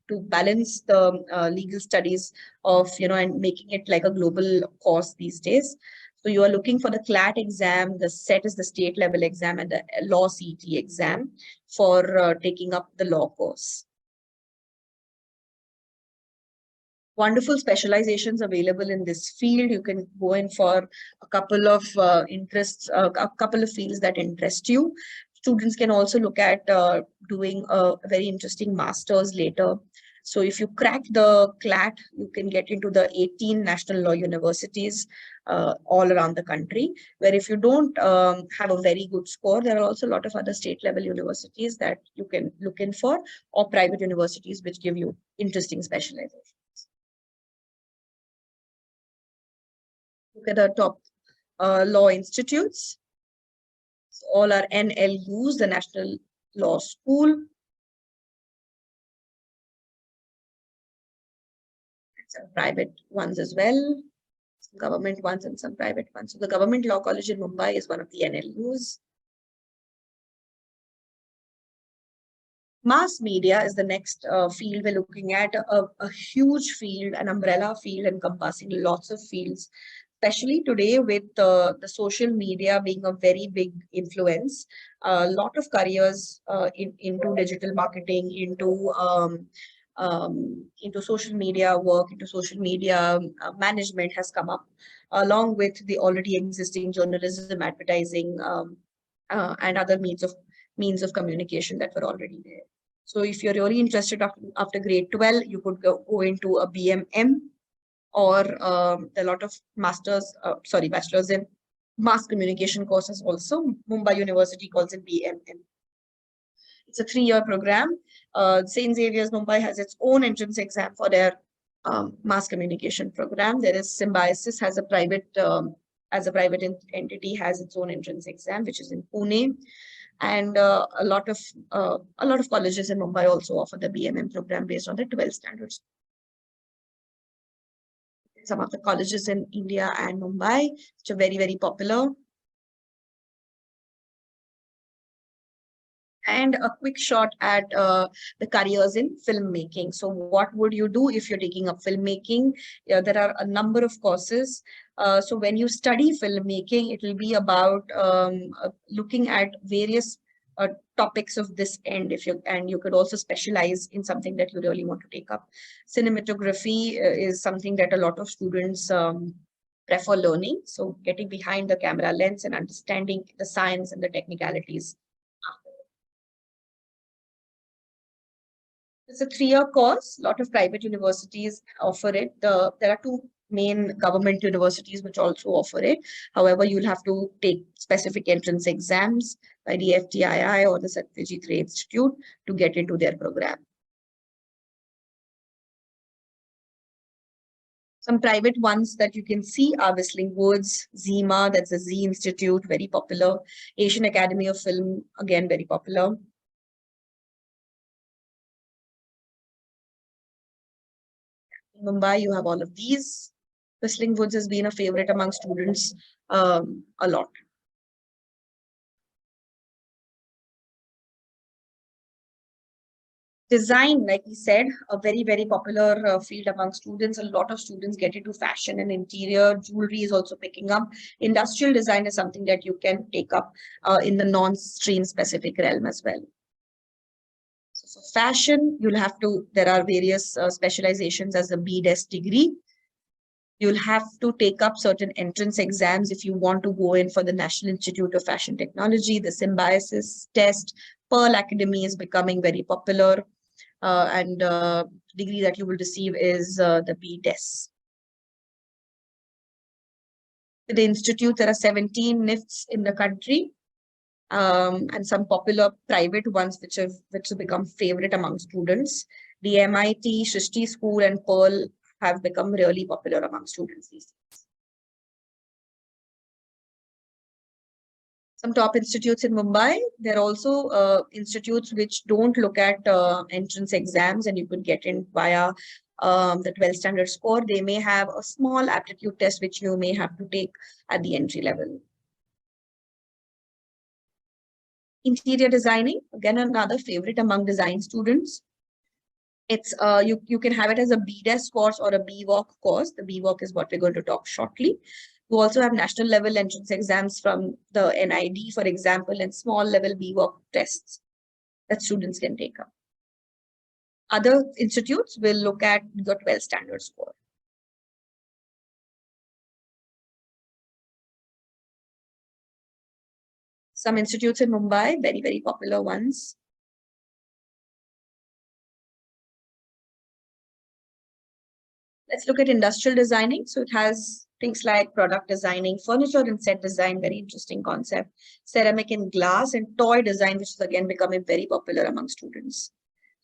to balance the legal studies of, and making it like a global course these days. So you are looking for the CLAT exam, the SET is the state level exam, and the law CET exam for taking up the law course. Wonderful specializations available in this field. You can go in for a couple of interests, a couple of fields that interest you. Students can also look at doing a very interesting master's later. So if you crack the CLAT, you can get into the 18 national law universities all around the country, where if you don't have a very good score, there are also a lot of other state level universities that you can look in for, or private universities which give you interesting specializations. Look at the top law institutes. So all are NLUs, the National Law School. Some private ones as well, some government ones and some private ones. So the Government Law College in Mumbai is one of the NLUs. Mass media is the next field we're looking at, a huge field, an umbrella field encompassing lots of fields, especially today with the social media being a very big influence. A lot of careers into digital marketing, into into social media work, into social media management has come up, along with the already existing journalism, advertising, and other means of communication that were already there. So if you're really interested after grade 12, you could go into a BMM or a lot of bachelor's in mass communication courses also. Mumbai University calls it BMM. It's a 3-year program. St. Xavier's Mumbai has its own entrance exam for their mass communication program. There is Symbiosis has a private entity, has its own entrance exam, which is in Pune. And a lot of colleges in Mumbai also offer the BMM program based on the 12 standards. Some of the colleges in India and Mumbai, which are very, very popular. And a quick shot at the careers in filmmaking. So what would you do if you're taking up filmmaking? There are a number of courses. So when you study filmmaking, it will be about looking at various topics of this end. And you could also specialize in something that you really want to take up. Cinematography is something that a lot of students prefer learning. So getting behind the camera lens and understanding the science and the technicalities. It's a 3-year course. A lot of private universities offer it. There are 2 main government universities which also offer it. However, you'll have to take specific entrance exams by the FTII or the Satyajit Ray Institute to get into their program. Some private ones that you can see are Whistling Woods, Zima, that's the Z Institute, very popular. Asian Academy of Film, again, very popular. In Mumbai, you have all of these. Whistling Woods has been a favorite among students a lot. Design, like we said, a very, very popular field among students. A lot of students get into fashion and interior. Jewelry is also picking up. Industrial design is something that you can take up in the non-stream specific realm as well. So for fashion, there are various specializations as a BDES degree. You'll have to take up certain entrance exams if you want to go in for the National Institute of Fashion Technology. The Symbiosis test, Pearl Academy is becoming very popular. And degree that you will receive is the BDES. The institute, there are 17 NIFTs in the country. And some popular private ones which have become favorite among students. The MIT, Srishti School and Pearl have become really popular among students these days. Some top institutes in Mumbai. There are also institutes which don't look at entrance exams and you could get in via the 12 standard score. They may have a small aptitude test which you may have to take at the entry level. Interior designing, again, another favorite among design students. It's you can have it as a BDES course or a BWalk course. The BWalk is what we're going to talk shortly. You also have national level entrance exams from the NID, for example, and small level BWalk tests that students can take up. Other institutes will look at your 12 standard score. Some institutes in Mumbai, very, very popular ones. Let's look at industrial designing. So it has things like product designing, furniture and set design, very interesting concept, ceramic and glass, and toy design, which is again becoming very popular among students.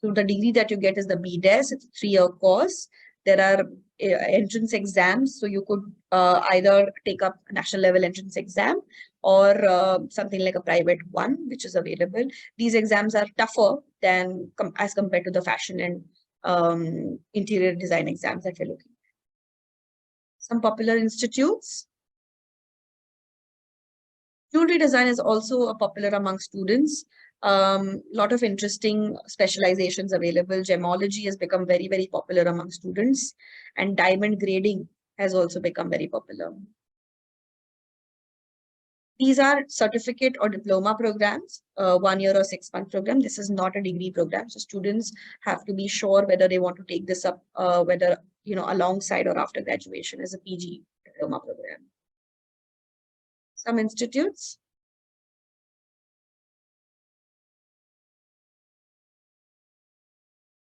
So the degree that you get is the BDES. It's a 3-year course. There are entrance exams. So you could either take up a national level entrance exam or something like a private one, which is available. These exams are tougher than as compared to the fashion and interior design exams that we're looking at. Some popular institutes. Jewelry design is also popular among students. Lot of interesting specializations available. Gemology has become very, very popular among students, and diamond grading has also become very popular. These are certificate or diploma programs, 1 year or 6-month program. This is not a degree program. So students have to be sure whether they want to take this up, whether, alongside or after graduation as a PG diploma program. Some institutes.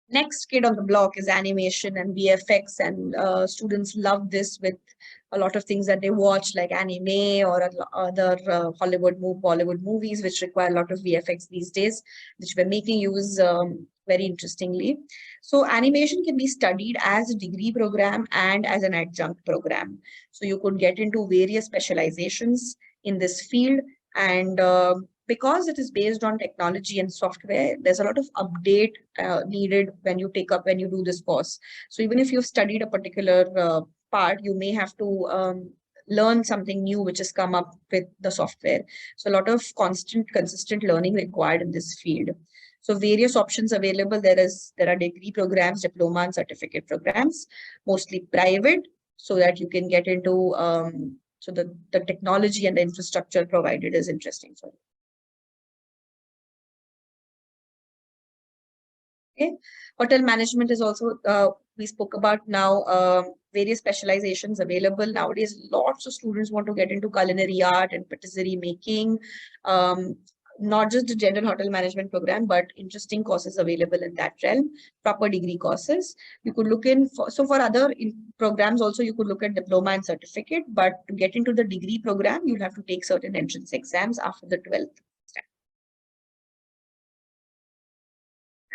Next kid on the block is animation and VFX, and students love this with a lot of things that they watch, like anime or other Bollywood movies, which require a lot of VFX these days, which we're making use very interestingly. So animation can be studied as a degree program and as an adjunct program. So you could get into various specializations in this field, and because it is based on technology and software, there's a lot of update needed when you do this course. So even if you've studied a particular part, you may have to learn something new which has come up with the software. So a lot of consistent learning required in this field. So various options available. There are degree programs, diploma and certificate programs, mostly private, so that you can get into so the technology and the infrastructure provided is interesting for you. Okay. Hotel management is also, we spoke about now, various specializations available. Nowadays, lots of students want to get into culinary art and patisserie making, not just the general hotel management program, but interesting courses available in that realm, proper degree courses. You could look for other programs also, you could look at diploma and certificate, but to get into the degree program, you'll have to take certain entrance exams after the 12th.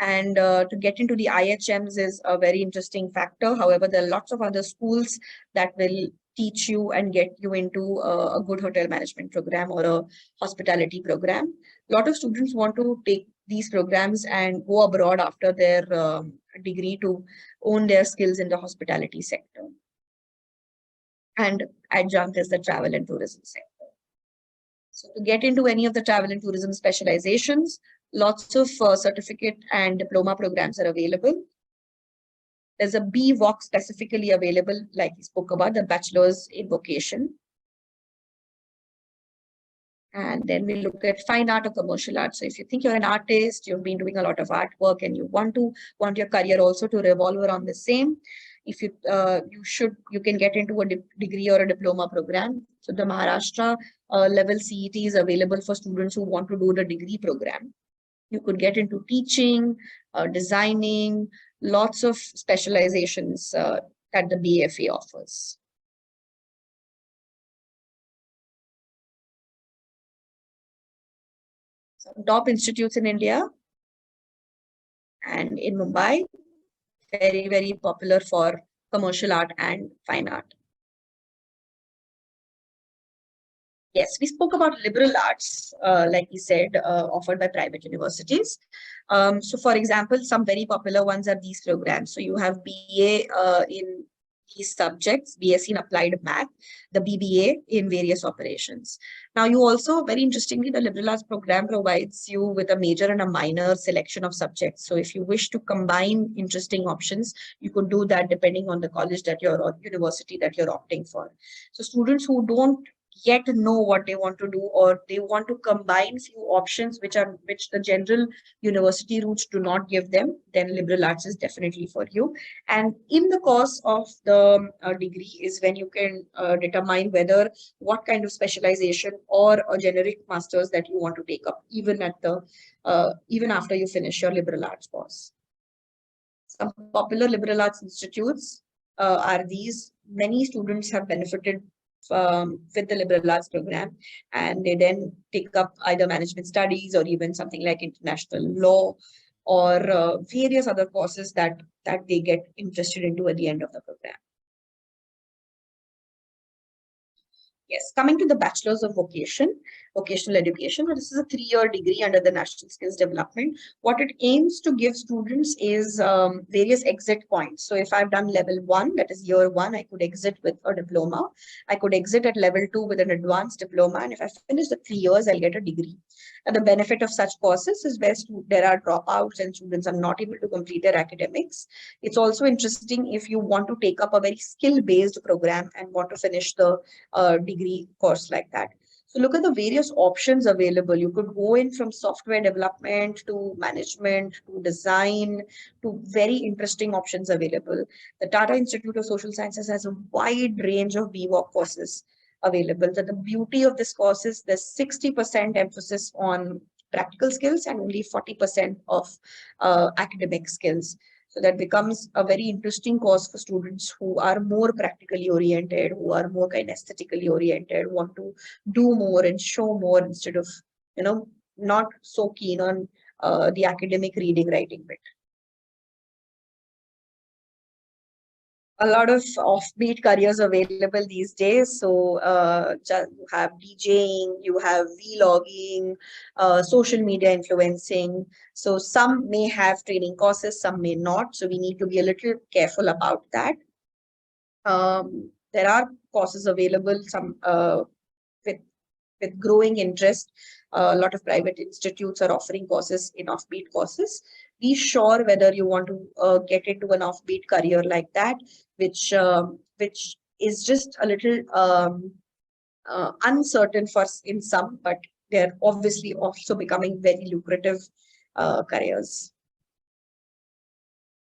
And to get into the IHMs is a very interesting factor. However, there are lots of other schools that will teach you and get you into a good hotel management program or a hospitality program. A lot of students want to take these programs and go abroad after their degree to own their skills in the hospitality sector. And adjunct is the travel and tourism sector. So to get into any of the travel and tourism specializations, lots of certificate and diploma programs are available. There's a BVOC specifically available, like we spoke about, the bachelor's in vocation. And then we look at fine art or commercial art. So if you think you're an artist, you've been doing a lot of artwork and you want your career also to revolve around the same, if you can get into a degree or a diploma program. So the Maharashtra level CET is available for students who want to do the degree program. You could get into teaching, designing, lots of specializations that the BFA offers. Some top institutes in India and in Mumbai, very, very popular for commercial art and fine art. Yes, we spoke about liberal arts, like we said, offered by private universities. So for example, some very popular ones are these programs. So you have BA in these subjects, BSc in applied math, the BBA in various operations. Now you also, very interestingly, the liberal arts program provides you with a major and a minor selection of subjects. So if you wish to combine interesting options, you could do that depending on the college that you're or university that you're opting for. So students who don't yet know what they want to do, or they want to combine few options which the general university routes do not give them, then liberal arts is definitely for you. And in the course of the degree is when you can determine whether what kind of specialization or a generic master's that you want to take up, even at the even after you finish your liberal arts course. Some popular liberal arts institutes are these. Many students have benefited with the liberal arts program, and they then take up either management studies or even something like international law or various other courses that they get interested into at the end of the program. Yes, coming to the Bachelor's of Vocational Education. This is a 3-year degree under the National Skills Development. What it aims to give students is various exit points. So if I've done level 1, that is year 1, I could exit with a diploma. I could exit at level 2 with an advanced diploma. And if I finish the 3 years, I'll get a degree. And the benefit of such courses is where there are dropouts and students are not able to complete their academics. It's also interesting if you want to take up a very skill-based program and want to finish the degree course like that. So look at the various options available. You could go in from software development to management to design to very interesting options available. The Tata Institute of Social Sciences has a wide range of BWOC courses available. So the beauty of this course is there's 60% emphasis on practical skills and only 40% of academic skills. So that becomes a very interesting course for students who are more practically oriented, who are more kinesthetically oriented, want to do more and show more instead of, not so keen on the academic reading, writing bit. A lot of offbeat careers available these days. So you have DJing, you have vlogging, social media influencing. So some may have training courses, some may not. So we need to be a little careful about that. There are courses available, some with growing interest. A lot of private institutes are offering courses in offbeat courses. Be sure whether you want to get into an offbeat career like that, which is just a little uncertain in some, but they're obviously also becoming very lucrative careers.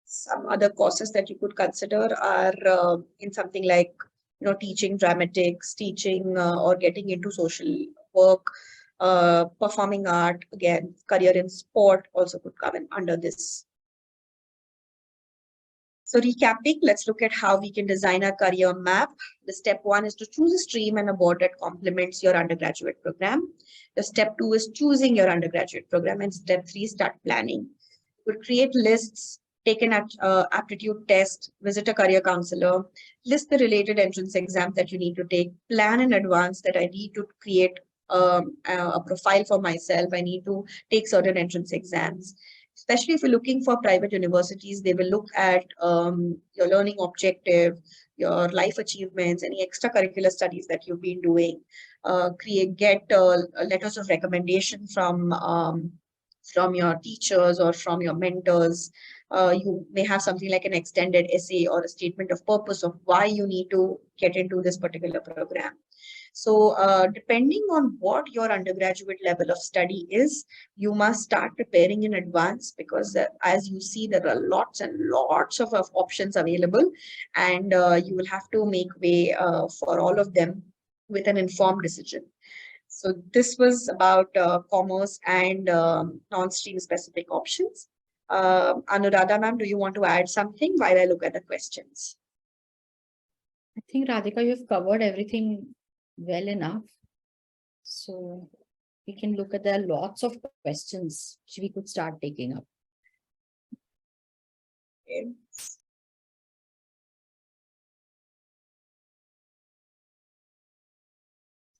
Some other courses that you could consider are in something like teaching dramatics, teaching or getting into social work, performing art. Again, career in sport also could come in under this. So recapping, let's look at how we can design our career map. The step 1 is to choose a stream and a board that complements your undergraduate program. The step 2 is choosing your undergraduate program, and step 3, start planning. You could create lists, take an aptitude test, visit a career counselor, list the related entrance exam that you need to take, plan in advance that I need to create a profile for myself. I need to take certain entrance exams. Especially if you're looking for private universities, they will look at your learning objective, your life achievements, any extracurricular studies that you've been doing. Get letters of recommendation from your teachers or from your mentors. You may have something like an extended essay or a statement of purpose of why you need to get into this particular program. So depending on what your undergraduate level of study is, you must start preparing in advance, because as you see, there are lots and lots of options available, and you will have to make way for all of them with an informed decision. So this was about commerce and non-stream specific options. Anuradha ma'am, do you want to add something while I look at the questions? I think, Radhika, you've covered everything well enough. So we can look at, there are lots of questions which we could start taking up. Okay.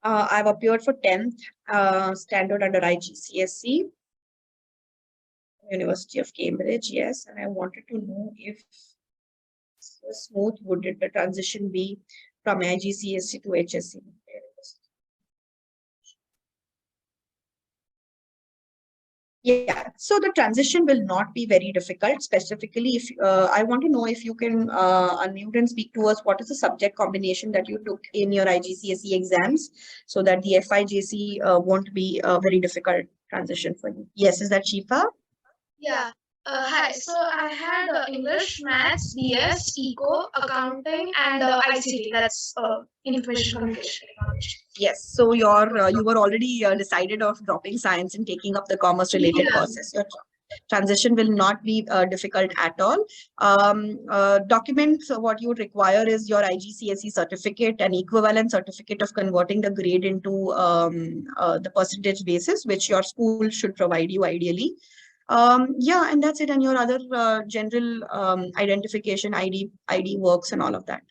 I've appeared for 10th standard under IGCSE, University of Cambridge, yes, and I wanted to know if so smooth would the transition be from IGCSE to HSC. Yeah, so the transition will not be very difficult. Specifically, if I want to know if you can unmute and speak to us, what is the subject combination that you took in your IGCSE exams, so that the FIJC won't be a very difficult transition for you. Yes, is that Shifa? Yeah. Hi. So I had English, Maths, BS, Eco, Accounting, and ICT. That's Information Communication Technology. Yes. So you were already decided of dropping science and taking up the commerce related courses. Your transition will not be difficult at all. Documents, what you would require is your IGCSE certificate, an equivalent certificate of converting the grade into the percentage basis, which your school should provide you ideally. Yeah, and that's it. And your other general identification ID works and all of that.